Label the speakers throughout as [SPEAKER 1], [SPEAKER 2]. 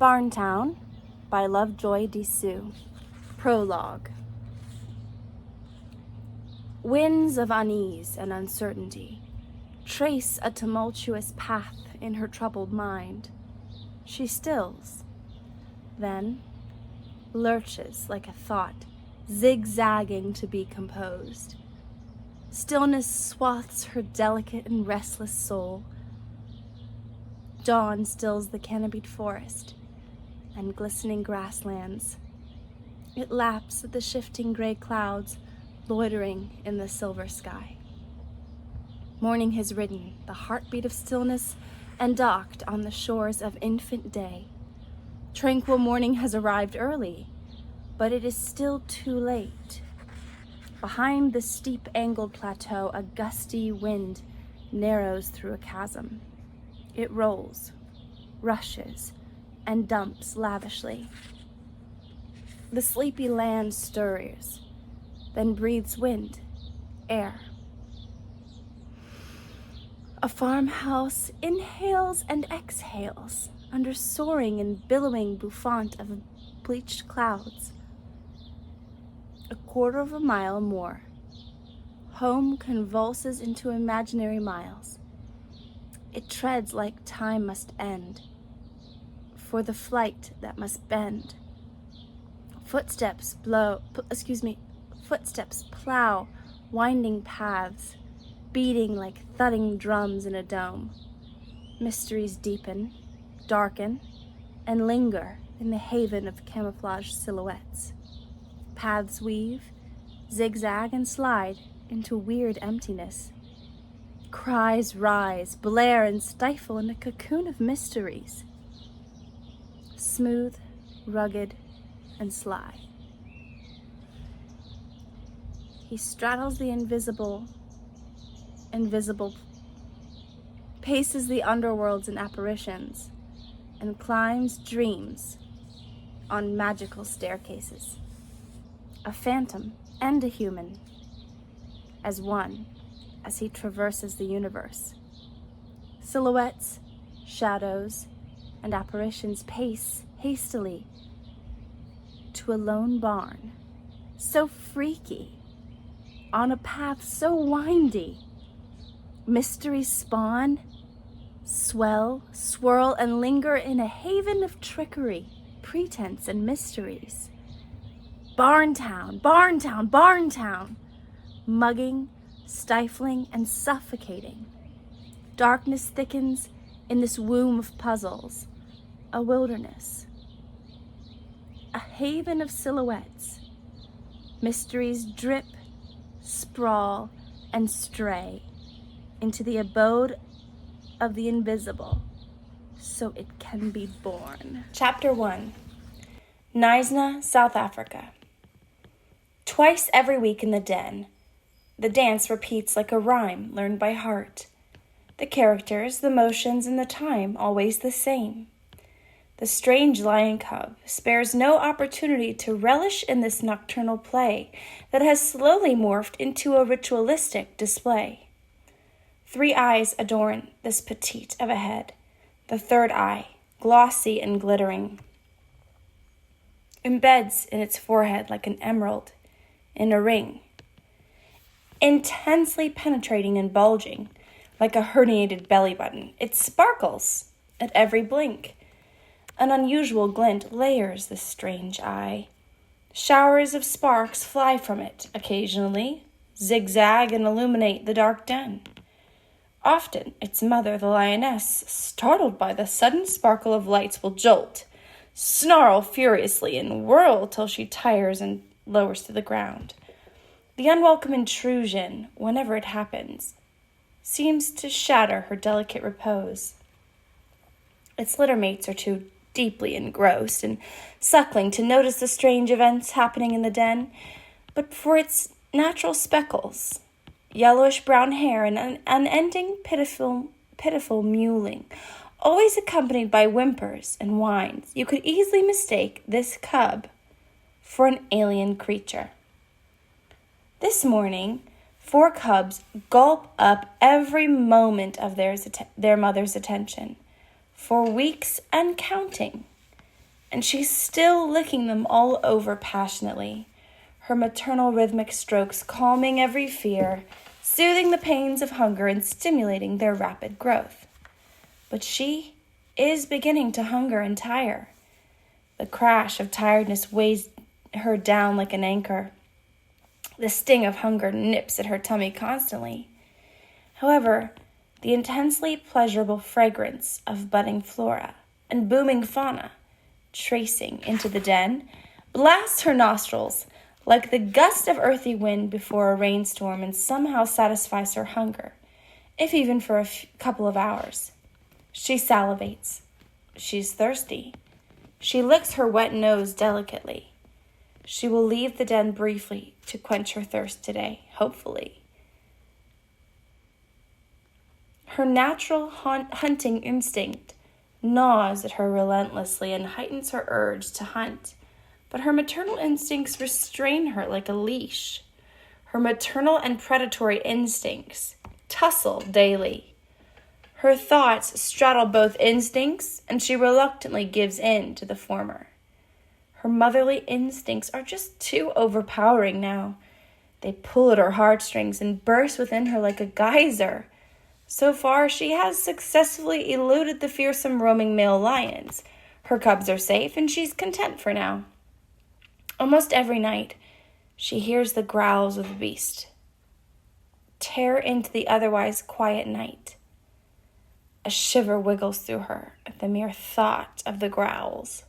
[SPEAKER 1] BARNTOWN by Lovejoy Disu. Prologue. Winds of unease and uncertainty trace a tumultuous path in her troubled mind. She stills, then lurches like a thought, zigzagging to be composed. Stillness swathes her delicate and restless soul. Dawn stills the canopied forest and glistening grasslands. It laps at the shifting gray clouds loitering in the silver sky. Morning has ridden the heartbeat of stillness and docked on the shores of infant day. Tranquil morning has arrived early, but it is still too late. Behind the steep angled plateau, a gusty wind narrows through a chasm. It rolls, rushes, and dumps lavishly. The sleepy land stirs, then breathes wind, air. A farmhouse inhales and exhales under soaring and billowing bouffant of bleached clouds. A quarter of a mile more. Home convulses into imaginary miles. It treads like time must end, for the flight that must bend. Footsteps plow winding paths, beating like thudding drums in a dome. Mysteries deepen, darken, and linger in the haven of camouflaged silhouettes. Paths weave, zigzag, and slide into weird emptiness. Cries rise, blare, and stifle in a cocoon of mysteries. Smooth, rugged, and sly. He straddles the invisible, paces the underworlds and apparitions, and climbs dreams on magical staircases. A phantom and a human, as one, as he traverses the universe. Silhouettes, shadows, and apparitions pace hastily to a lone barn, so freaky, on a path so windy. Mysteries spawn, swell, swirl, and linger in a haven of trickery, pretense, and mysteries. BARNTOWN, BARNTOWN, BARNTOWN, mugging, stifling, and suffocating. Darkness thickens in this womb of puzzles, a wilderness, a haven of silhouettes. Mysteries drip, sprawl, and stray into the abode of the invisible, so it can be born. Chapter 1. Knysna, South Africa. Twice every week in the den, the dance repeats like a rhyme learned by heart. The characters, the motions, and the time always the same. The strange lion cub spares no opportunity to relish in this nocturnal play that has slowly morphed into a ritualistic display. 3 eyes adorn this petite of a head, the third eye, glossy and glittering, embeds in its forehead like an emerald in a ring, intensely penetrating and bulging like a herniated belly button. It sparkles at every blink. An unusual glint layers this strange eye. Showers of sparks fly from it occasionally, zigzag and illuminate the dark den. Often, its mother, the lioness, startled by the sudden sparkle of lights, will jolt, snarl furiously, and whirl till she tires and lowers to the ground. The unwelcome intrusion, whenever it happens, seems to shatter her delicate repose. Its littermates are too deeply engrossed and suckling to notice the strange events happening in the den, but for its natural speckles, yellowish-brown hair, and an unending pitiful mewling, always accompanied by whimpers and whines, you could easily mistake this cub for an alien creature. This morning, 4 cubs gulp up every moment of their mother's attention, for weeks and counting. and she's still licking them all over passionately, her maternal rhythmic strokes calming every fear, soothing the pains of hunger and stimulating their rapid growth. But she is beginning to hunger and tire. The crash of tiredness weighs her down like an anchor. The sting of hunger nips at her tummy constantly. However, the intensely pleasurable fragrance of budding flora and booming fauna tracing into the den blasts her nostrils like the gust of earthy wind before a rainstorm and somehow satisfies her hunger, if even for a couple of hours. She salivates. She's thirsty. She licks her wet nose delicately. She will leave the den briefly to quench her thirst today, hopefully. Her natural hunting instinct gnaws at her relentlessly and heightens her urge to hunt, but her maternal instincts restrain her like a leash. Her maternal and predatory instincts tussle daily. Her thoughts straddle both instincts, and she reluctantly gives in to the former. Her motherly instincts are just too overpowering now. They pull at her heartstrings and burst within her like a geyser. So far, she has successfully eluded the fearsome roaming male lions. Her cubs are safe, and she's content for now. Almost every night, she hears the growls of the beast tear into the otherwise quiet night. A shiver wiggles through her at the mere thought of the growls.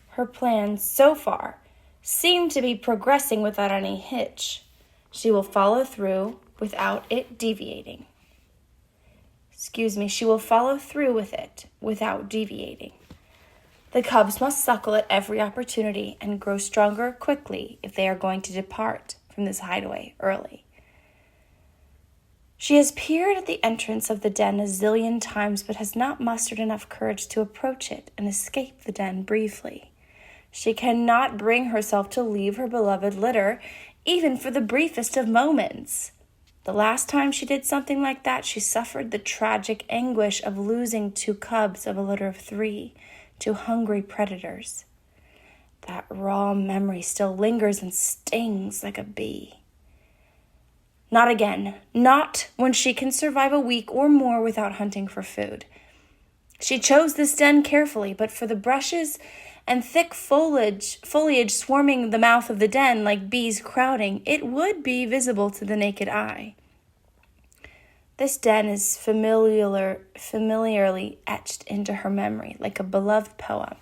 [SPEAKER 1] Her plans, so far, seem to be progressing without any hitch. She will follow through without it deviating. She will follow through with it without deviating. The cubs must suckle at every opportunity and grow stronger quickly if they are going to depart from this hideaway early. She has peered at the entrance of the den a zillion times, but has not mustered enough courage to approach it and escape the den briefly. She cannot bring herself to leave her beloved litter, even for the briefest of moments. The last time she did something like that, she suffered the tragic anguish of losing 2 cubs of a litter of 3 to hungry predators. That raw memory still lingers and stings like a bee. Not again. Not when she can survive a week or more without hunting for food. She chose this den carefully, but for the brushes and thick foliage swarming the mouth of the den like bees crowding, it would be visible to the naked eye. This den is familiarly etched into her memory like a beloved poem.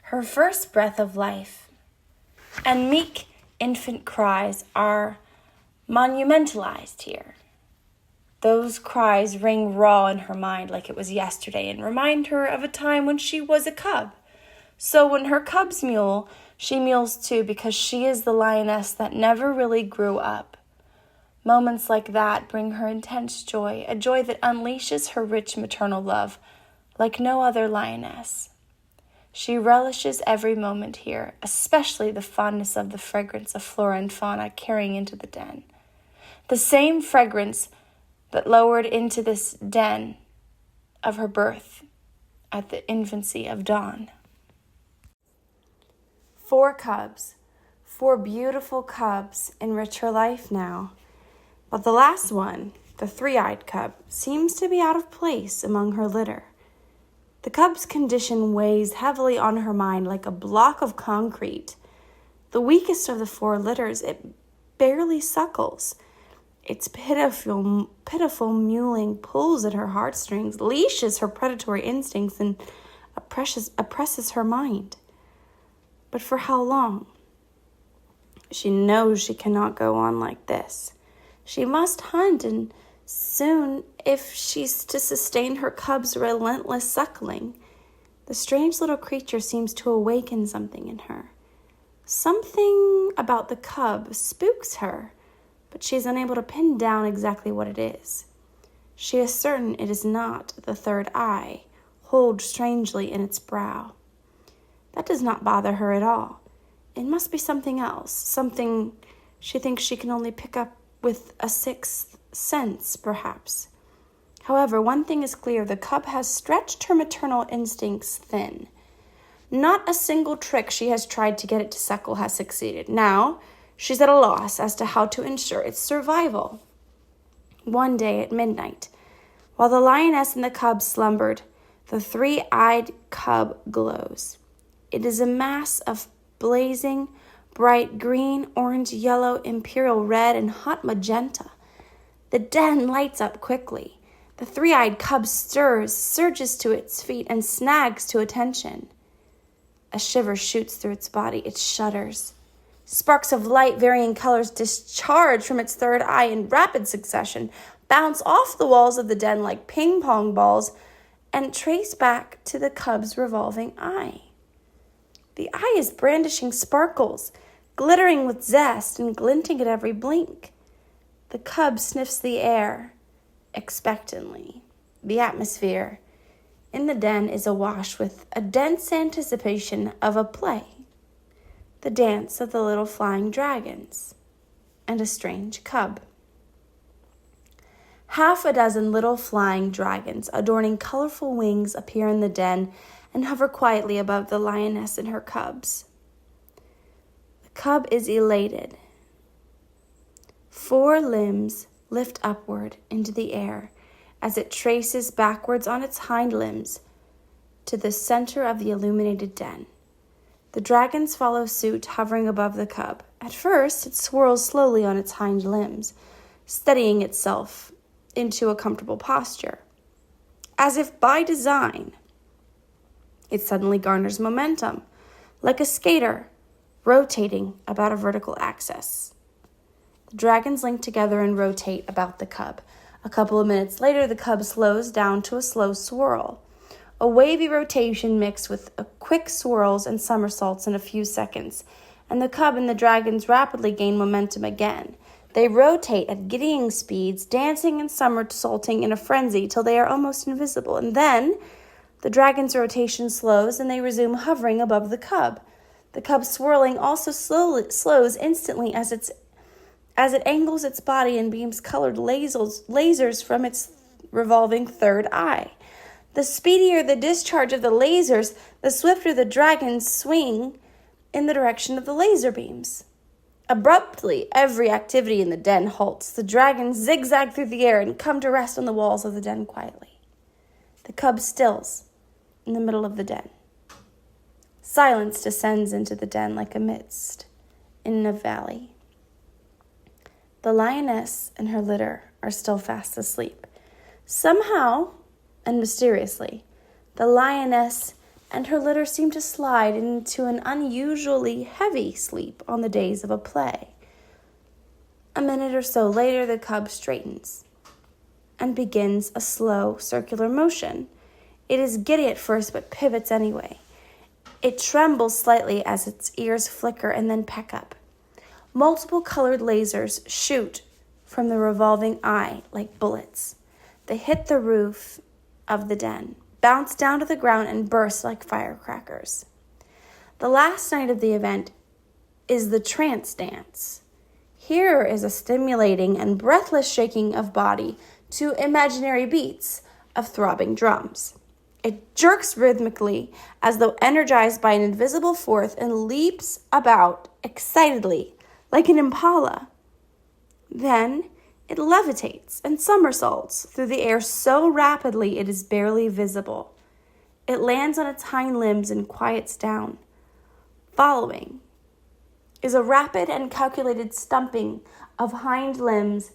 [SPEAKER 1] Her first breath of life and meek infant cries are monumentalized here. Those cries ring raw in her mind like it was yesterday and remind her of a time when she was a cub. So when her cubs mewl, she mews too, because she is the lioness that never really grew up. Moments like that bring her intense joy, a joy that unleashes her rich maternal love like no other lioness. She relishes every moment here, especially the fondness of the fragrance of flora and fauna carrying into the den. The same fragrance that lowered into this den of her birth at the infancy of dawn. 4 cubs, 4 beautiful cubs enrich her life now. But the last one, the 3-eyed cub, seems to be out of place among her litter. The cub's condition weighs heavily on her mind like a block of concrete. The weakest of the 4 litters, it barely suckles. Its pitiful mewling pulls at her heartstrings, leashes her predatory instincts, and oppresses her mind. But for how long? She knows she cannot go on like this. She must hunt, and soon, if she's to sustain her cub's relentless suckling. The strange little creature seems to awaken something in her. Something about the cub spooks her, but she is unable to pin down exactly what it is. She is certain it is not the 3rd eye, holed strangely in its brow. That does not bother her at all. It must be something else, something she thinks she can only pick up with a 6th sense, perhaps. However, one thing is clear: the cub has stretched her maternal instincts thin. Not a single trick she has tried to get it to suckle has succeeded. Now, she's at a loss as to how to ensure its survival. One day at midnight, while the lioness and the cub slumbered, the three-eyed cub glows. It is a mass of blazing, bright green, orange, yellow, imperial red, and hot magenta. The den lights up quickly. The three-eyed cub stirs, surges to its feet, and snags to attention. A shiver shoots through its body. It shudders. Sparks of light, varying colors, discharge from its third eye in rapid succession, bounce off the walls of the den like ping-pong balls, and trace back to the cub's revolving eye. The eye is brandishing sparkles, glittering with zest and glinting at every blink. The cub sniffs the air expectantly. The atmosphere in the den is awash with a dense anticipation of a play, the dance of the little flying dragons, and a strange cub. Half a dozen little flying dragons adorning colorful wings appear in the den and hover quietly above the lioness and her cubs. The cub is elated. 4 limbs lift upward into the air as it traces backwards on its hind limbs to the center of the illuminated den. The dragons follow suit, hovering above the cub. At first, it swirls slowly on its hind limbs, steadying itself into a comfortable posture. As if by design, it suddenly garners momentum, like a skater rotating about a vertical axis. The dragons link together and rotate about the cub. A couple of minutes later, the cub slows down to a slow swirl, a wavy rotation mixed with quick swirls and somersaults in a few seconds, and the cub and the dragons rapidly gain momentum again. They rotate at giddying speeds, dancing and somersaulting in a frenzy till they are almost invisible, and then the dragon's rotation slows and they resume hovering above the cub. The cub swirling also slows instantly as it angles its body and beams colored lasers from its revolving third eye. The speedier the discharge of the lasers, the swifter the dragons swing in the direction of the laser beams. Abruptly, every activity in the den halts. The dragons zigzag through the air and come to rest on the walls of the den quietly. The cub stills in the middle of the den. Silence descends into the den like a mist in a valley. The lioness and her litter are still fast asleep. Somehow, and mysteriously, the lioness and her litter seem to slide into an unusually heavy sleep on the days of a play. A minute or so later, the cub straightens and begins a slow circular motion. It is giddy at first, but pivots anyway. It trembles slightly as its ears flicker and then peck up. Multiple colored lasers shoot from the revolving eye like bullets. They hit the roof of the den, bounce down to the ground, and burst like firecrackers. The last night of the event is the trance dance. Here is a stimulating and breathless shaking of body to imaginary beats of throbbing drums. It jerks rhythmically as though energized by an invisible force and leaps about excitedly like an impala. Then it levitates and somersaults through the air so rapidly it is barely visible. It lands on its hind limbs and quiets down. Following is a rapid and calculated stumping of hind limbs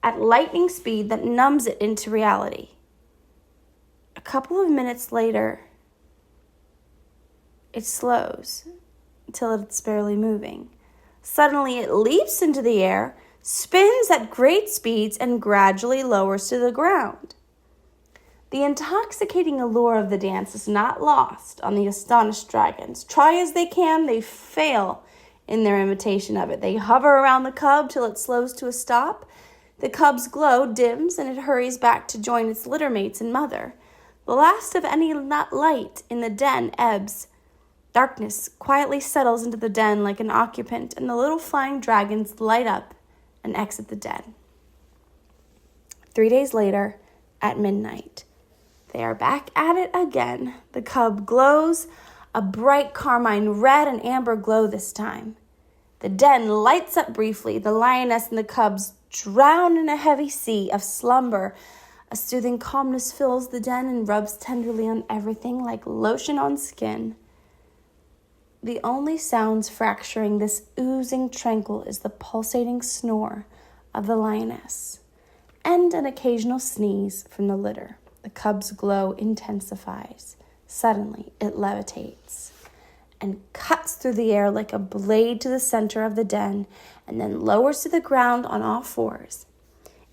[SPEAKER 1] at lightning speed that numbs it into reality. A couple of minutes later, it slows until it's barely moving. Suddenly, it leaps into the air, spins at great speeds, and gradually lowers to the ground. The intoxicating allure of the dance is not lost on the astonished dragons. Try as they can, they fail in their imitation of it. They hover around the cub till it slows to a stop. The cub's glow dims, and it hurries back to join its littermates and mother. The last of any light in the den ebbs. Darkness quietly settles into the den like an occupant, and the little flying dragons light up and exit the den. 3 days later, at midnight, they are back at it again. The cub glows a bright carmine red and amber glow this time. The den lights up briefly. The lioness and the cubs drown in a heavy sea of slumber. A soothing calmness fills the den and rubs tenderly on everything like lotion on skin. The only sounds fracturing this oozing tranquil is the pulsating snore of the lioness and an occasional sneeze from the litter. The cub's glow intensifies. Suddenly, it levitates and cuts through the air like a blade to the center of the den and then lowers to the ground on all fours.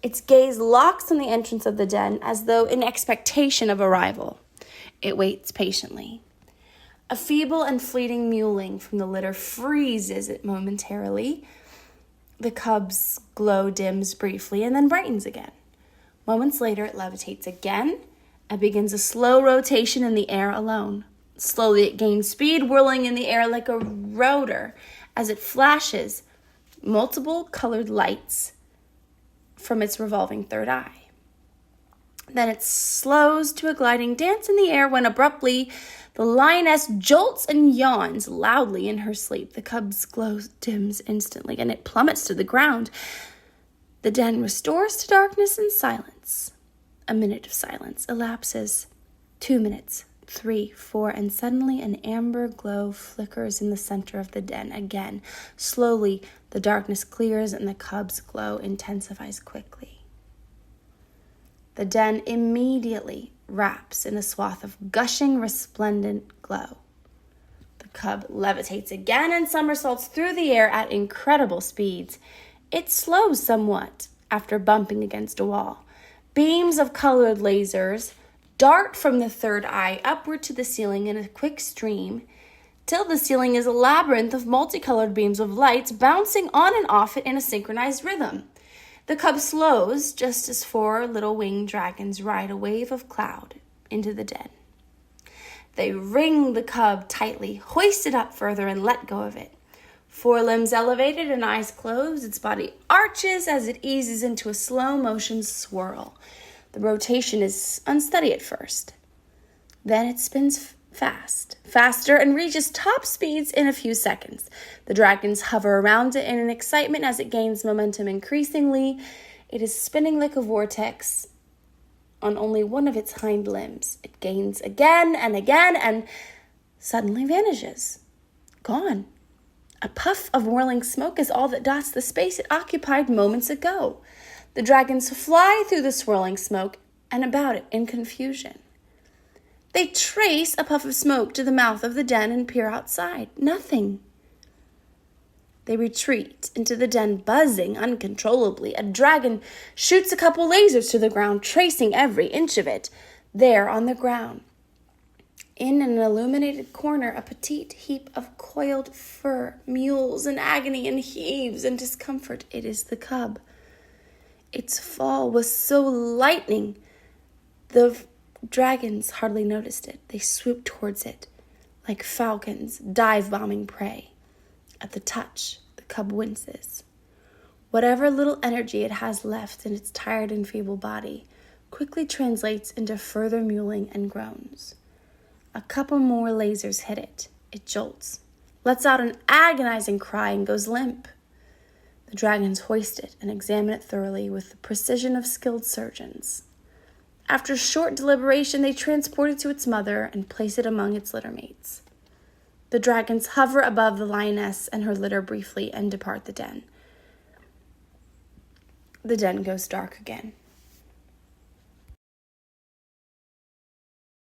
[SPEAKER 1] Its gaze locks on the entrance of the den as though in expectation of arrival. It waits patiently. A feeble and fleeting mewling from the litter freezes it momentarily. The cub's glow dims briefly and then brightens again. Moments later, it levitates again and begins a slow rotation in the air alone. Slowly, it gains speed, whirling in the air like a rotor as it flashes multiple colored lights from its revolving third eye. Then it slows to a gliding dance in the air when abruptly the lioness jolts and yawns loudly in her sleep. The cub's glow dims instantly and it plummets to the ground. The den restores to darkness and silence. A minute of silence elapses. 2 minutes, 3, 4, and suddenly an amber glow flickers in the center of the den again. Slowly, the darkness clears and the cub's glow intensifies quickly. The den immediately wraps in a swath of gushing, resplendent glow. The cub levitates again and somersaults through the air at incredible speeds. It slows somewhat after bumping against a wall. Beams of colored lasers dart from the third eye upward to the ceiling in a quick stream, till the ceiling is a labyrinth of multicolored beams of lights bouncing on and off it in a synchronized rhythm. The cub slows just as 4 little winged dragons ride a wave of cloud into the den. They ring the cub tightly, hoist it up further, and let go of it. 4 limbs elevated and eyes closed, its body arches as it eases into a slow-motion swirl. The rotation is unsteady at first. Then it spins faster, and reaches top speeds in a few seconds. The dragons hover around it in an excitement as it gains momentum increasingly. It is spinning like a vortex on only one of its hind limbs. It gains again and suddenly vanishes. Gone. A puff of whirling smoke is all that dots the space it occupied moments ago. The dragons fly through the swirling smoke and about it in confusion. They trace a puff of smoke to the mouth of the den and peer outside. Nothing. They retreat into the den, buzzing uncontrollably. A dragon shoots a couple lasers to the ground, tracing every inch of it. There on the ground, in an illuminated corner, a petite heap of coiled fur mewls in agony and heaves in discomfort. It is the cub. Its fall was so lightning, the dragons hardly noticed it. They swooped towards it like falcons dive-bombing prey. At the touch, the cub winces. Whatever little energy it has left in its tired and feeble body quickly translates into further mewling and groans. A couple more lasers hit it. It jolts, lets out an agonizing cry, and goes limp. The dragons hoist it and examine it thoroughly with the precision of skilled surgeons. After short deliberation, they transport it to its mother and place it among its littermates. The dragons hover above the lioness and her litter briefly and depart the den. The den goes dark again.